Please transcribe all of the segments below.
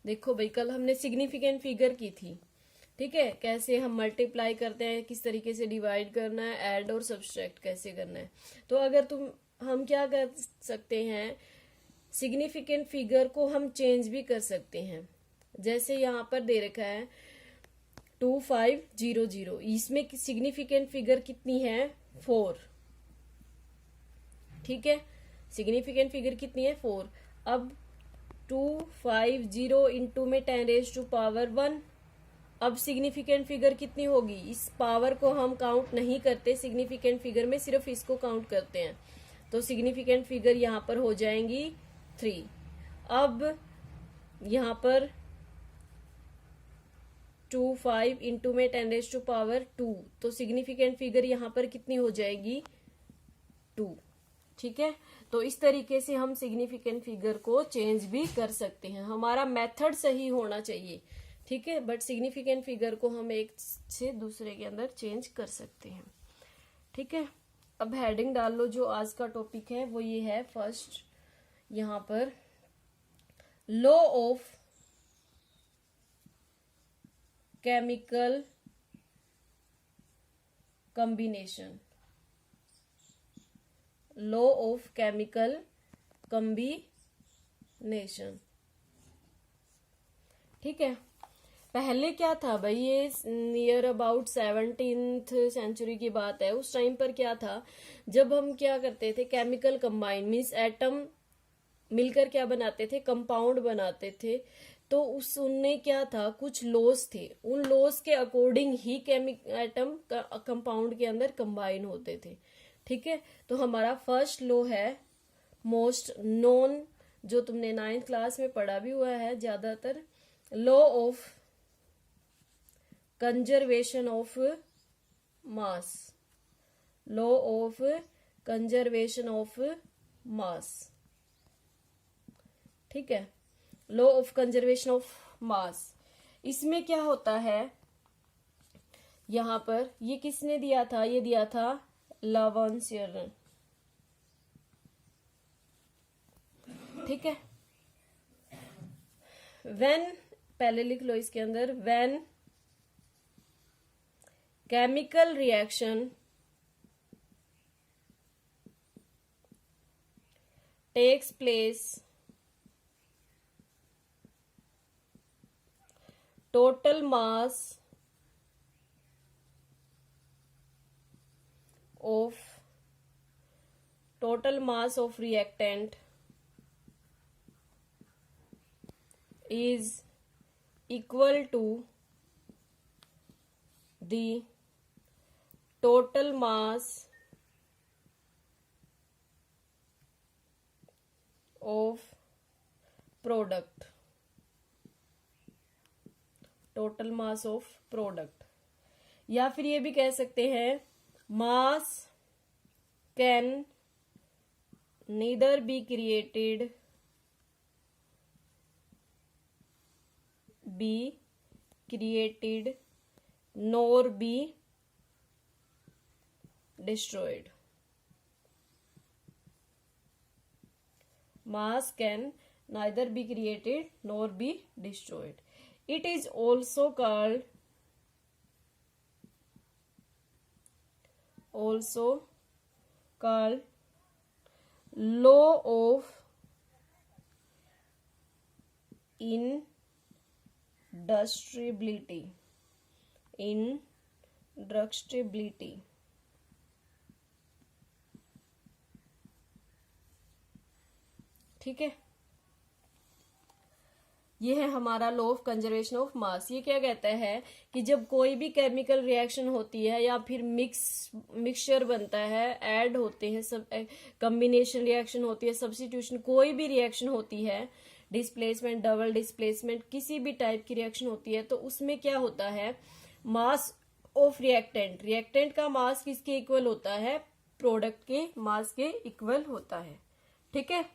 देखो भाई, कल हमने सिग्निफिकेंट फिगर की थी, ठीक है, कैसे हम मल्टीप्लाई करते हैं, किस तरीके से डिवाइड करना है, ऐड और सब्सट्रैक्ट कैसे करना है। तो अगर हम क्या कर सकते हैं, सिग्निफिकेंट फिगर को हम चेंज भी कर सकते हैं। जैसे यहाँ पर दे रखा है 2500, इसमें सिग्निफिकेंट फिगर कितनी है, 4, ठीक है, सिग्निफिकेंट फिगर कितनी है, 4। अब 250 इंटू में 10⁻1। अब सिग्निफिकेंट फिगर कितनी होगी, इस पावर को हम काउंट नहीं करते सिग्निफिकेंट फिगर में, सिर्फ इसको काउंट करते हैं। तो सिग्निफिकेंट फिगर यहाँ पर हो जाएंगी 3। अब यहाँ पर 25 इंटू में 10⁻2, तो सिग्निफिकेंट फिगर यहाँ पर कितनी हो जाएगी, 2, ठीक है। तो इस तरीके से हम सिग्निफिकेंट फिगर को चेंज भी कर सकते हैं, हमारा मेथड सही होना चाहिए, ठीक है। बट सिग्निफिकेंट फिगर को हम एक से दूसरे के अंदर चेंज कर सकते हैं, ठीक है। अब हेडिंग डाल लो, जो आज का टॉपिक है वो ये है फर्स्ट, यहाँ पर law of chemical combination, law of chemical combination, ठीक है। पहले क्या था भाई, ये नियर अबाउट 17th सेंचुरी की बात है। उस टाइम पर क्या था, जब हम क्या करते थे, केमिकल कंबाइन मीन्स एटम मिलकर क्या बनाते थे, कंपाउंड बनाते थे। तो उनने क्या था, कुछ लॉस थे, उन लॉस के अकॉर्डिंग ही एटम कंपाउंड के अंदर कंबाइन होते थे, ठीक है। तो हमारा फर्स्ट लॉ है मोस्ट नोन, जो तुमने 9th क्लास में पढ़ा भी हुआ है ज्यादातर, law of conservation of mass, law of conservation of mass, ठीक है, law of conservation of mass. इसमें क्या होता है, यहां पर ये किसने दिया था, ये दिया था लावॉन्सियर ने, ठीक है। व्हेन, पहले लिख लो इसके अंदर, when chemical reaction takes place, total mass of reactant is equal to the total mass of product, total mass of product. या फिर ये भी कह सकते हैं, मास can neither be created NOR be destroyed, mass can neither be created nor be destroyed. It is also called law of indestructibility, ठीक है। ये है हमारा law of conservation of mass. ये क्या कहता है कि जब कोई भी केमिकल रिएक्शन होती है या फिर मिक्सचर बनता है, ऐड होते हैं, सब कॉम्बिनेशन रिएक्शन होती है, सब्स्टिट्यूशन, कोई भी रिएक्शन होती है, डिस्प्लेसमेंट, डबल डिस्प्लेसमेंट, किसी भी टाइप की रिएक्शन होती है, तो उसमें क्या होता है, मास ऑफ रिएक्टेंट का मास किसके इक्वल होता है, प्रोडक्ट के मास के इक्वल होता है, ठीक है।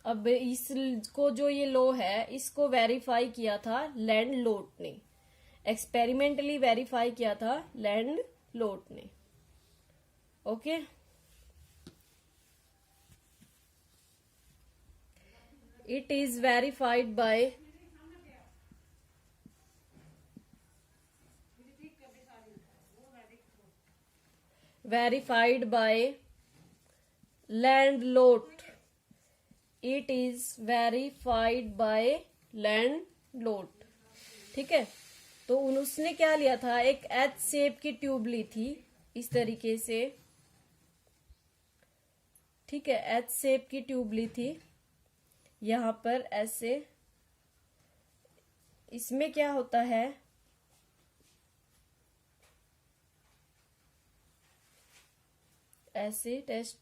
अब इसको, जो ये लॉ है, इसको वेरीफाई किया था लैंडलोट ने, एक्सपेरिमेंटली वेरीफाई किया था लैंडलोट ने, okay. It is verified by landlord. It is verified by landlord. ठीक है, तो उसने क्या लिया था, एक एच शेप की ट्यूब ली थी इस तरीके से, ठीक है, एच शेप की ट्यूब ली थी यहां पर ऐसे। इसमें क्या होता है, ऐसे टेस्ट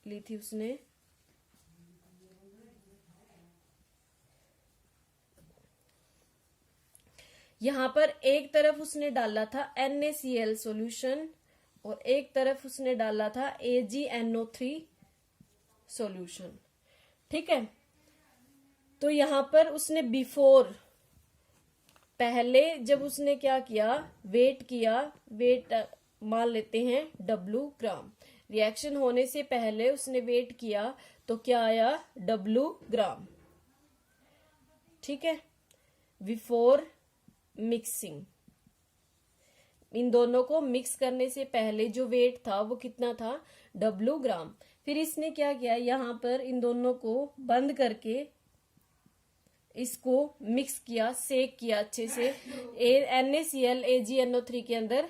ली थी उसने, यहां पर एक तरफ उसने डाला था NaCl सॉल्यूशन और एक तरफ उसने डाला था AgNO3 सॉल्यूशन। ठीक है, तो यहां पर उसने बिफोर, पहले जब उसने क्या किया, वेट किया, वेट मान लेते हैं W ग्राम, रिएक्शन होने से पहले उसने वेट किया तो क्या आया, W ग्राम। ठीक है, बिफोर मिक्सिंग, इन दोनों को मिक्स करने से पहले जो वेट था वो कितना था, W ग्राम। फिर इसने क्या किया, यहां पर इन दोनों को बंद करके इसको मिक्स किया, सेक किया अच्छे से, NaCl AgNO3 के अंदर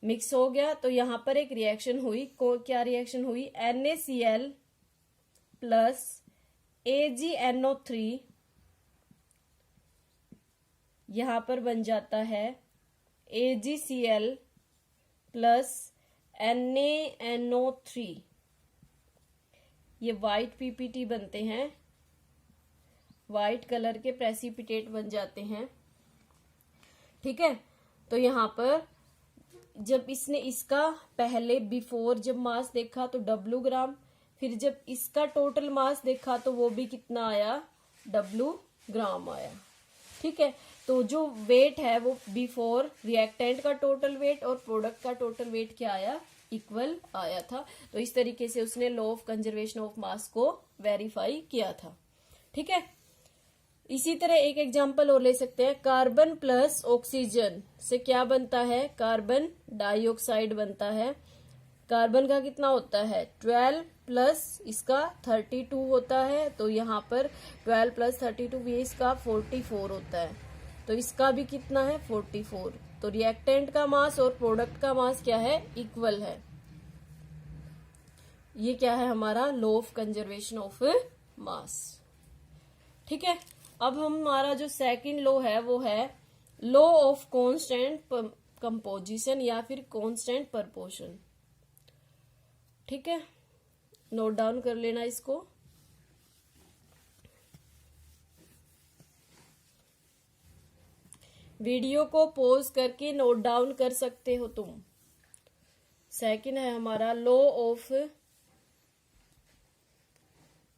मिक्स हो गया। तो यहां पर एक रिएक्शन हुई, क्या रिएक्शन हुई, NaCl प्लस AgNO3 यहां पर बन जाता है AgCl प्लस NaNO3। ये व्हाइट PPT बनते हैं, व्हाइट कलर के प्रेसिपिटेट बन जाते हैं। ठीक है, तो यहां पर जब इसने इसका पहले बिफोर जब मास देखा तो W ग्राम, फिर जब इसका टोटल मास देखा तो वो भी कितना आया, W ग्राम आया। ठीक है, तो जो वेट है वो बिफोर रिएक्टेंट का टोटल वेट और प्रोडक्ट का टोटल वेट क्या आया, इक्वल आया था। तो इस तरीके से उसने law of conservation of mass को वेरीफाई किया था। ठीक है, इसी तरह एक एग्जांपल और ले सकते हैं, कार्बन प्लस ऑक्सीजन से क्या बनता है, कार्बन डाइऑक्साइड बनता है। कार्बन का कितना होता है, 12 प्लस इसका 32 होता है, तो यहाँ पर 12 प्लस 32 ये इसका 44 होता है, तो इसका भी कितना है, 44। तो रिएक्टेंट का मास और प्रोडक्ट का मास क्या है, इक्वल है। ये क्या है हमारा law of conservation of mass. ठीक है, अब हमारा जो सेकंड लॉ है वो है लॉ ऑफ कांस्टेंट कंपोजिशन या फिर कांस्टेंट प्रपोर्शन। ठीक है, नोट डाउन कर लेना इसको। वीडियो को पॉज करके नोट डाउन कर सकते हो तुम। सेकंड है हमारा law of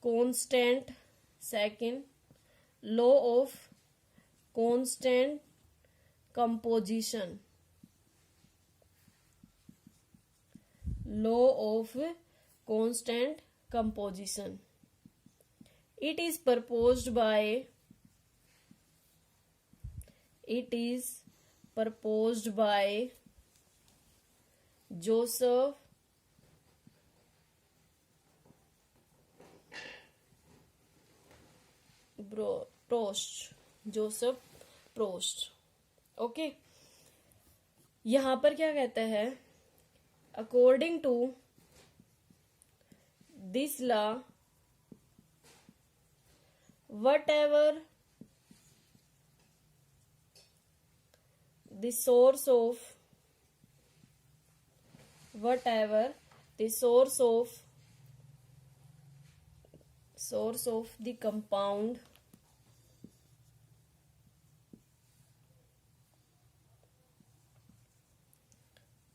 constant, second law of constant composition, law of constant composition. It is proposed by Joseph Proust। Okay, यहां पर क्या कहता है, according to this law whatever the source of the compound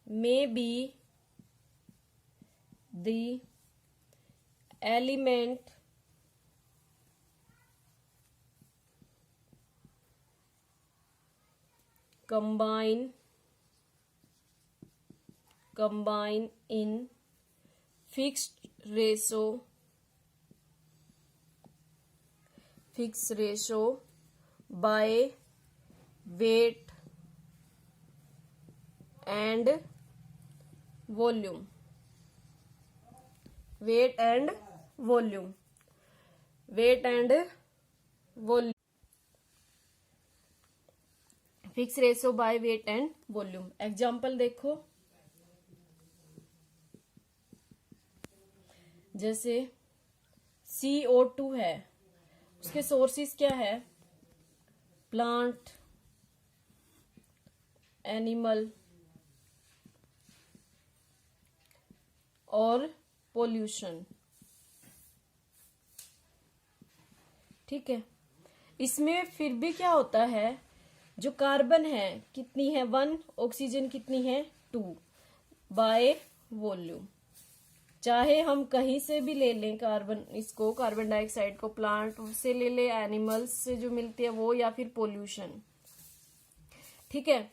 may be the element combine in fixed ratio fix ratio by weight and volume, weight and volume, weight and volume, fix ratio by weight and volume. Example देखो, जैसे CO2 है, उसके sources क्या है, plant, animal और pollution. ठीक है, इसमें फिर भी क्या होता है, जो कार्बन है कितनी है 1, ऑक्सीजन कितनी है 2 बाय वॉल्यूम। चाहे हम कहीं से भी ले लें कार्बन, इसको कार्बन डाइऑक्साइड को प्लांट से ले ले, एनिमल्स से जो मिलती है वो, या फिर पोल्यूशन। ठीक है,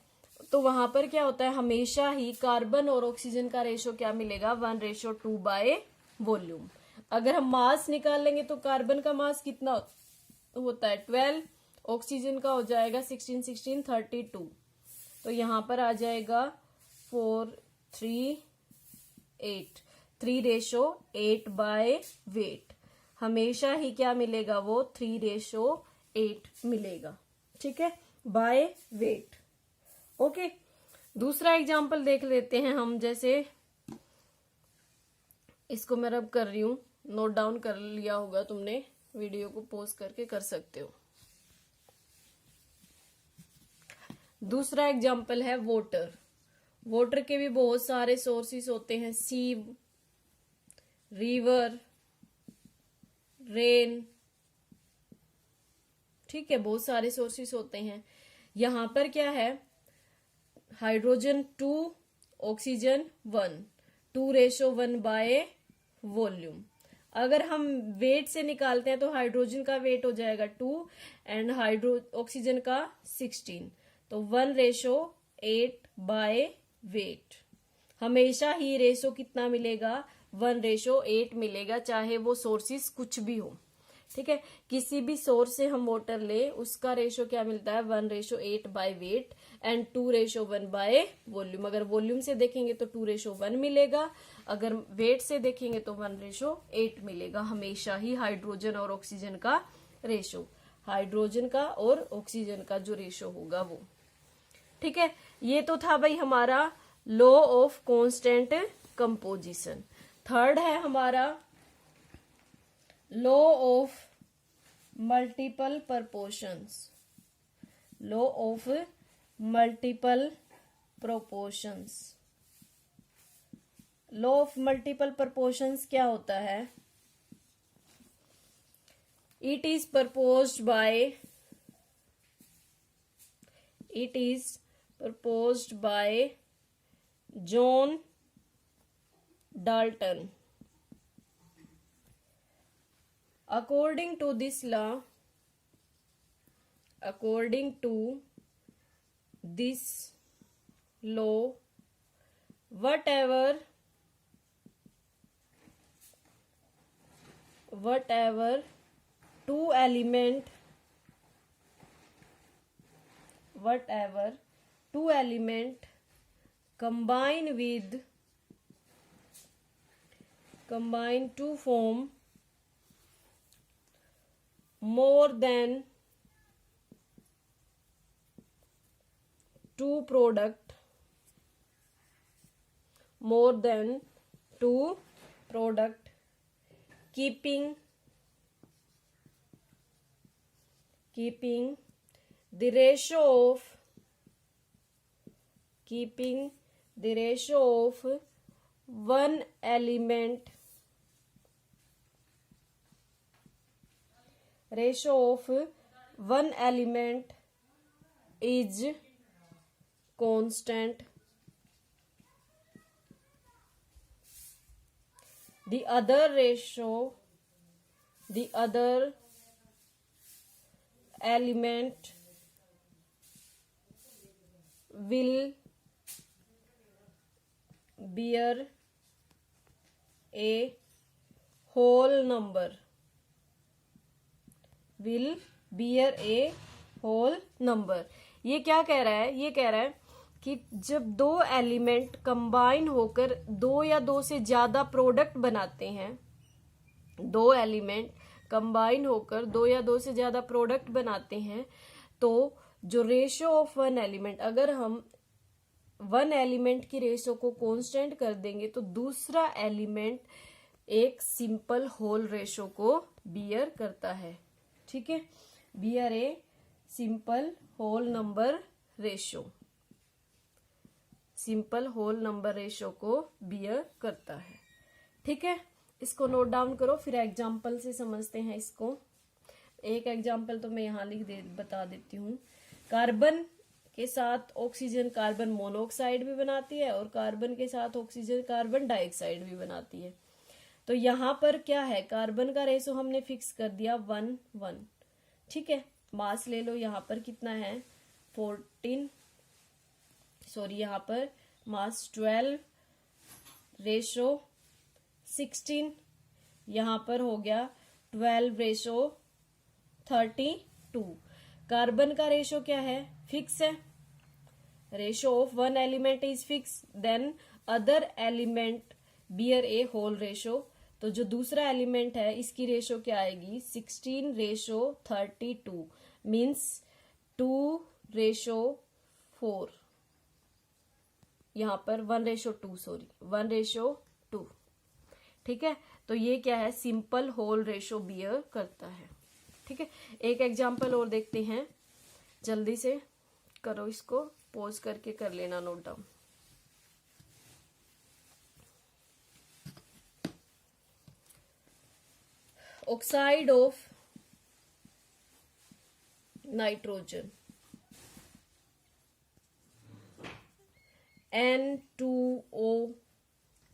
तो वहां पर क्या होता है, हमेशा ही कार्बन और ऑक्सीजन का रेशो क्या मिलेगा, 1:2 बाय वॉल्यूम। अगर हम मास निकाल लेंगे तो कार्बन का मास कितना होता है 12, ऑक्सीजन का हो जाएगा 16 16 32, तो यहां पर आ जाएगा 4 3 8, 3:8 बाय वेट। हमेशा ही क्या मिलेगा, वो 3:8 मिलेगा। ठीक है, बाय वेट। ओके, दूसरा एग्जाम्पल देख लेते हैं हम। जैसे इसको मैं रब कर रही हूं, नोट डाउन कर लिया होगा तुमने, वीडियो को पॉज करके कर सकते हो। दूसरा एग्जाम्पल है वाटर। वाटर के भी बहुत सारे सोर्सेस होते हैं, सी, रिवर, रेन। ठीक है, बहुत सारे सोर्सेस होते हैं। यहां पर क्या है, हाइड्रोजन 2, ऑक्सीजन 1, 2:1 बाय वॉल्यूम। अगर हम वेट से निकालते हैं तो हाइड्रोजन का वेट हो जाएगा 2 एंड ऑक्सीजन का 16, तो 1:8 बाय वेट। हमेशा ही रेशो कितना मिलेगा, 1:8 मिलेगा, चाहे वो सोर्सेस कुछ भी हो। ठीक है, किसी भी सोर्स से हम वाटर ले, उसका रेशो क्या मिलता है, 1:8 bye weight and 2:1 by volume. अगर वॉल्यूम से देखेंगे तो 2:1 मिलेगा, अगर वेट से देखेंगे तो 1:8 मिलेगा। हमेशा ही हाइड्रोजन और ऑक्सीजन का रेशो, हाइड्रोजन का और ऑक्सीजन का जो रेशो होगा वो। ठीक है, ये तो था भाई हमारा law of constant composition. Third है हमारा law of multiple proportions. Law of multiple proportions. Law of multiple proportions क्या होता है, it is proposed by John Dalton. According to this law, whatever two element combine to form more than two product, keeping the ratio of one element is constant, the other element will bear a whole number. will bear a whole number। ये क्या कह रहा है? ये कह रहा है कि जब दो एलिमेंट कंबाइन होकर दो या दो से ज्यादा प्रोडक्ट बनाते हैं, दो एलिमेंट कंबाइन होकर दो या दो से ज्यादा प्रोडक्ट बनाते हैं, तो जो रेशियो ऑफ वन एलिमेंट, अगर हम वन एलिमेंट की रेशियो को कांस्टेंट कर देंगे तो दूसरा एलिमेंट एक सिंपल होल रेशियो को बियर करता है। ठीक है, bear a simple whole number ratio, simple whole number ratio को बियर करता है। ठीक है, इसको नोट डाउन करो, फिर एग्जाम्पल से समझते हैं इसको। एक एग्जाम्पल तो मैं यहाँ बता देती हूँ। कार्बन के साथ ऑक्सीजन कार्बन मोनोऑक्साइड भी बनाती है और कार्बन के साथ ऑक्सीजन कार्बन डाइऑक्साइड भी बनाती है। तो यहाँ पर क्या है, कार्बन का रेशो हमने फिक्स कर दिया 1:1। ठीक है, मास ले लो, यहाँ पर कितना है 14, सॉरी यहाँ पर मास 12, रेशो 16, यहाँ पर हो गया 12 रेशो 32। कार्बन का रेशो क्या है, फिक्स है, ratio of one element is fix, then other element bear a whole ratio. तो जो दूसरा एलिमेंट है इसकी रेशो क्या आएगी 16 रेशो 32, मीन्स 2 रेशो 4, यहाँ पर 1 रेशो 2, सॉरी 1 रेशो 2। ठीक है, तो ये क्या है, सिंपल होल रेशो बियर करता है। ठीक है, एक एग्जाम्पल और देखते हैं, जल्दी से करो, इसको पॉज करके कर लेना note down. Oxide of nitrogen N2O,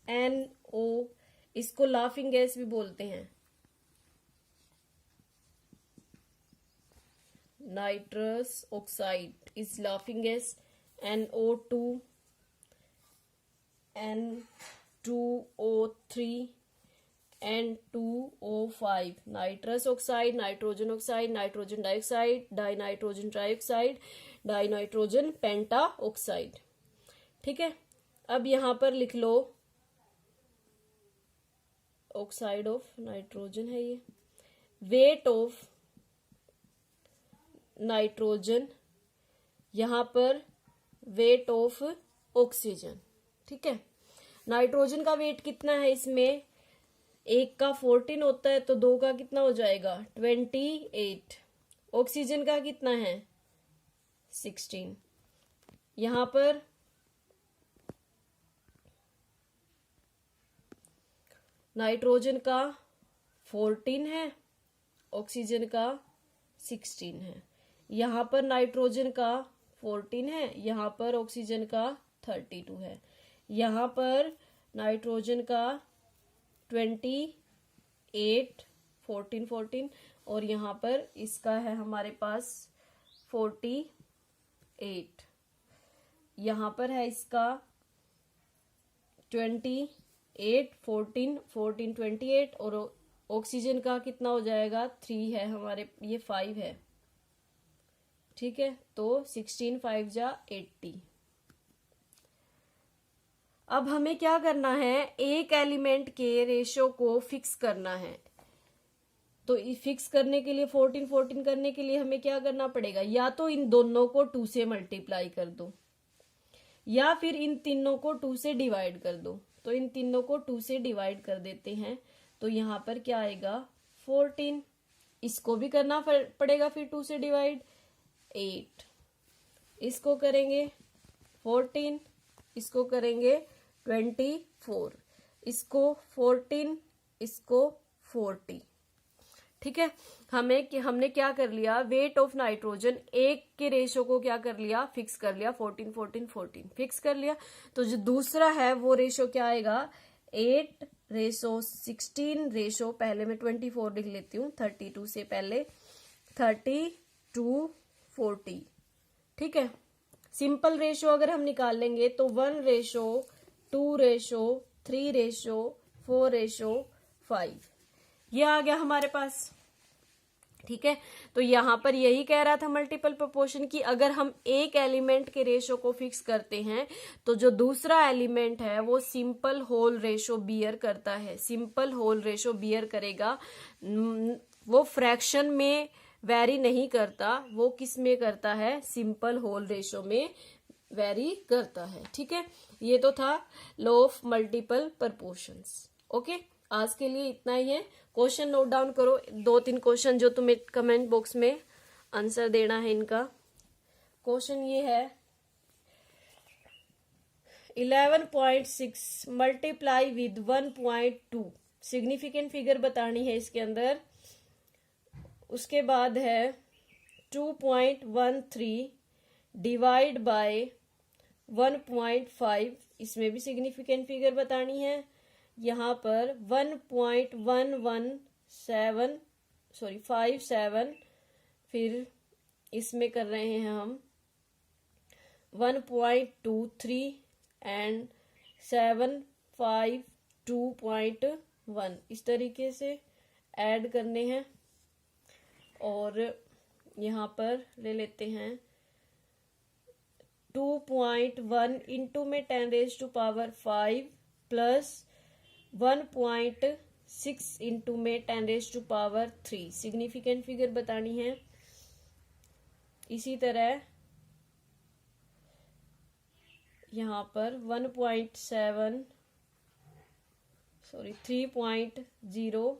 NO, इसको लाफिंग गैस भी बोलते हैं। Nitrous oxide is laughing gas, NO2, N2O3, N2O5, nitrous oxide, nitrogen oxide, nitrogen dioxide, dinitrogen trioxide, dinitrogen penta oxide. ठीक है, अब यहां पर लिख लो ऑक्साइड ऑफ नाइट्रोजन है ये, वेट ऑफ नाइट्रोजन, यहां पर वेट ऑफ ऑक्सीजन। ठीक है, नाइट्रोजन का वेट कितना है, इसमें एक का 14 होता है तो दो का कितना हो जाएगा 28। ऑक्सीजन का कितना है 16। यहां पर नाइट्रोजन का 14 है, ऑक्सीजन का 16 है। यहाँ पर नाइट्रोजन का 14 है, यहाँ पर ऑक्सीजन का 32 है। यहाँ पर नाइट्रोजन का 28, 14 और यहाँ पर इसका है हमारे पास 48। यहाँ पर है इसका 28, 14, 28 और ऑक्सीजन का कितना हो जाएगा 3 है हमारे, ये 5 है। ठीक है, तो 16 5 जा 80। अब हमें क्या करना है, एक एलिमेंट के रेशियो को फिक्स करना है। तो फिक्स करने के लिए 14 करने के लिए हमें क्या करना पड़ेगा, या तो इन दोनों को 2 से मल्टीप्लाई कर दो या फिर इन तीनों को 2 से डिवाइड कर दो। तो इन तीनों को 2 से डिवाइड कर देते हैं, तो यहाँ पर क्या आएगा 14। इसको भी करना पड़ेगा फिर 2 से डिवाइड, 8। इसको करेंगे 14, इसको करेंगे 24, इसको 14, इसको 40। ठीक है, हमने क्या कर लिया, वेट ऑफ नाइट्रोजन एक के रेशो को क्या कर लिया, फिक्स कर लिया, 14 फिक्स कर लिया। तो जो दूसरा है वो रेशो क्या आएगा 8 रेशो 16 रेशो, पहले मैं 24 लिख लेती हूँ 32 से पहले, 32 40। ठीक है, सिंपल रेशो अगर हम निकाल लेंगे तो 1 रेशो 2 रेशो 3 रेशो 4 रेशो 5, ये आ गया हमारे पास। ठीक है, तो यहाँ पर यही कह रहा था मल्टीपल प्रोपोर्शन की अगर हम एक एलिमेंट के रेशो को फिक्स करते हैं तो जो दूसरा एलिमेंट है वो सिंपल होल रेशो बियर करता है, सिंपल होल रेशो बियर करेगा। वो फ्रैक्शन में वेरी नहीं करता, वो किस में करता है, सिंपल होल रेशो में वेरी करता है। ठीक है, ये तो था law of multiple proportions. Okay, आज के लिए इतना ही है। क्वेश्चन नोट डाउन करो, 2-3 क्वेश्चन जो तुम्हें कमेंट बॉक्स में आंसर देना है इनका। क्वेश्चन ये है 11.6 मल्टीप्लाई विद 1.2, सिग्निफिकेंट फिगर बतानी है इसके अंदर। उसके बाद है 2.13 डिवाइड बाय 1.5, इसमें भी सिग्निफिकेंट फिगर बतानी है। यहाँ पर 1.117 फिर इसमें कर रहे हैं हम 1.23 एंड 752.1, इस तरीके से ऐड करने हैं। और यहाँ पर ले लेते हैं 2.1 इंटू में 10⁵ प्लस 1.6 इंटू में 10⁵, सिग्निफिकेंट फिगर बतानी है। इसी तरह यहाँ पर 3.0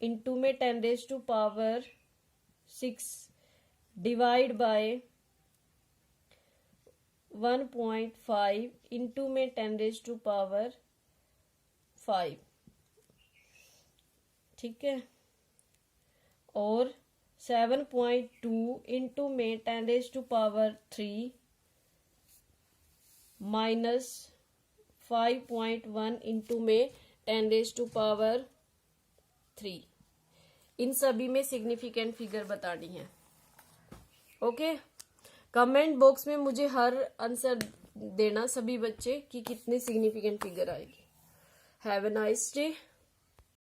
इंटू में 10⁶ डिवाइड बाय 1.5 इंटू में 10⁵, ठीक है। और 7.2 इंटू में 10⁵ माइनस 5.1 इंटू में 10⁵। इन सभी में सिग्निफिकेंट फिगर बतानी है। ओके, कमेंट बॉक्स में मुझे हर आंसर देना सभी बच्चे कि कितने सिग्निफिकेंट फिगर आएगी। Have a nice day.